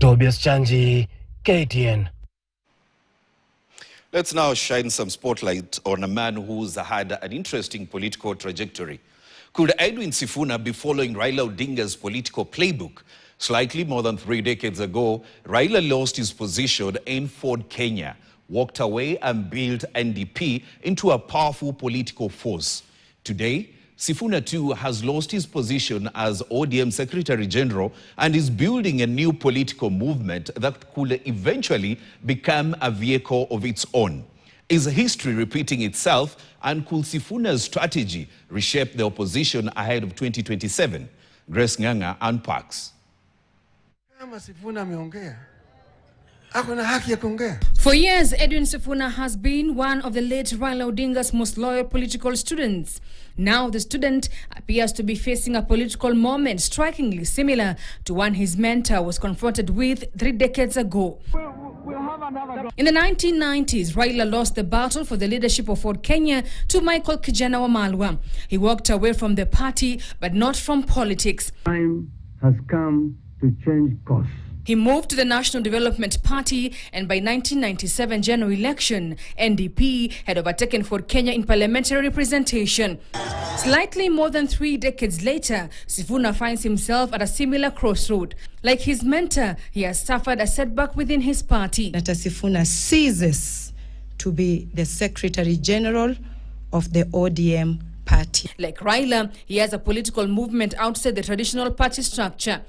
Tobias Chanji, KTN. Let's now shine some spotlight on a man who's had an interesting political trajectory. Could Edwin Sifuna be following Raila Odinga's political playbook? Slightly more than 3 decades ago, Raila lost his position in Ford, Kenya, walked away and built NDP into a powerful political force. Today, Sifuna too has lost his position as ODM Secretary General and is building a new political movement that could eventually become a vehicle of its own. Is history repeating itself, and could Sifuna's strategy reshape the opposition ahead of 2027? Grace Nganga unpacks. For years, Edwin Sifuna has been one of the late Raila Odinga's most loyal political students. Now the student appears to be facing a political moment strikingly similar to one his mentor was confronted with 3 decades ago. In the 1990s, Raila lost the battle for the leadership of Ford, Kenya to Michael Kijana Wamalwa. He walked away from the party, but not from politics. Time has come to change course. He moved to the National Development Party, and by 1997 general election, NDP had overtaken Ford Kenya in parliamentary representation. Slightly more than 3 decades later, Sifuna finds himself at a similar crossroad. Like his mentor, he has suffered a setback within his party. That Sifuna ceases to be the Secretary General of the ODM party. Like Raila, he has a political movement outside the traditional party structure.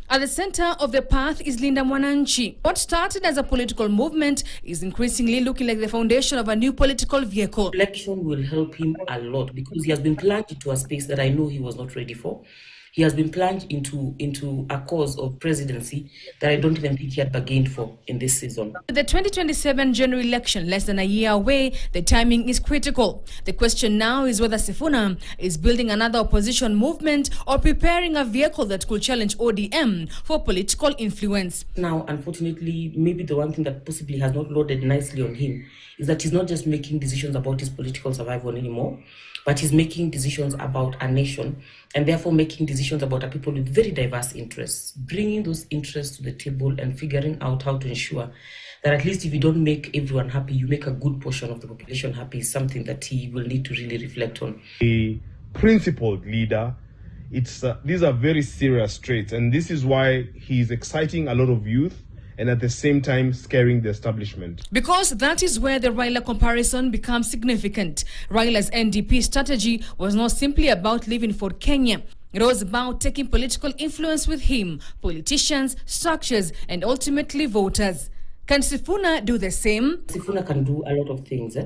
At the center of the path is Linda Mwananchi. What started as a political movement is increasingly looking like the foundation of a new political vehicle. Election will help him a lot because he has been plunged into a space that I know he was not ready for. He has been plunged into a cause of presidency that I don't even think he had bargained for in this season. With the 2027 general election less than a year away, the timing is critical. The question now is whether Sifuna is building another opposition movement or preparing a vehicle that could challenge ODM for political influence. Now, unfortunately, maybe the one thing that possibly has not loaded nicely on him is that he's not just making decisions about his political survival anymore, but he's making decisions about a nation and therefore making decisions about a people with very diverse interests, bringing those interests to the table and figuring out how to ensure that at least if you don't make everyone happy, you make a good portion of the population happy is something that he will need to really reflect on. A principled leader, these are very serious traits, and this is why he's exciting a lot of youth and at the same time scaring the establishment. Because that is where the Raila comparison becomes significant. Raila's NDP strategy was not simply about living for Kenya. It was about taking political influence with him, politicians, structures, and ultimately voters. Can Sifuna do the same? Sifuna can do a lot of things,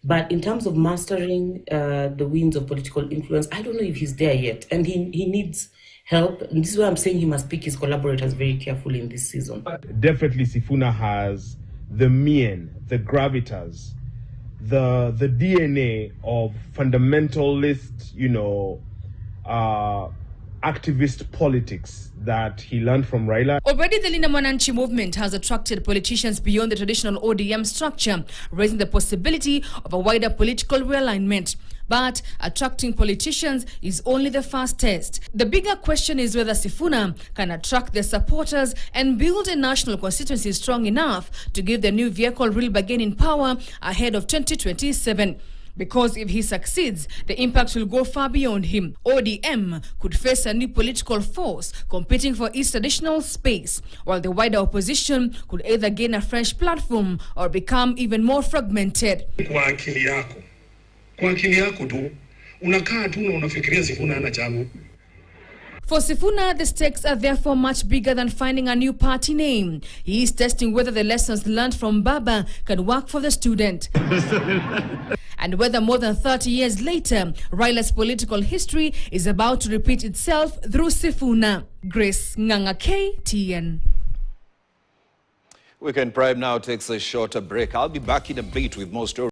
but in terms of mastering the winds of political influence, I don't know if he's there yet, and he needs help. And this is why I'm saying he must pick his collaborators very carefully in this season. Definitely Sifuna has the mien, the gravitas, the DNA of fundamentalist, activist politics that he learned from Raila. Already the Linda Mwananchi movement has attracted politicians beyond the traditional ODM structure, raising the possibility of a wider political realignment. But attracting politicians is only the first test. The bigger question is whether Sifuna can attract their supporters and build a national constituency strong enough to give the new vehicle real bargaining power ahead of 2027. Because if he succeeds, the impact will go far beyond him. ODM could face a new political force competing for its traditional space, while the wider opposition could either gain a fresh platform or become even more fragmented. Kwa akili yako tu unakaa tu na unafikiria Sifuna ana chagu. For Sifuna, the stakes are therefore much bigger than finding a new party name. He is testing whether the lessons learned from Baba can work for the student. And whether more than 30 years later, Raila's political history is about to repeat itself through Sifuna. Grace Nganga, KTN. Weekend Prime now takes a shorter break. I'll be back in a bit with more stories.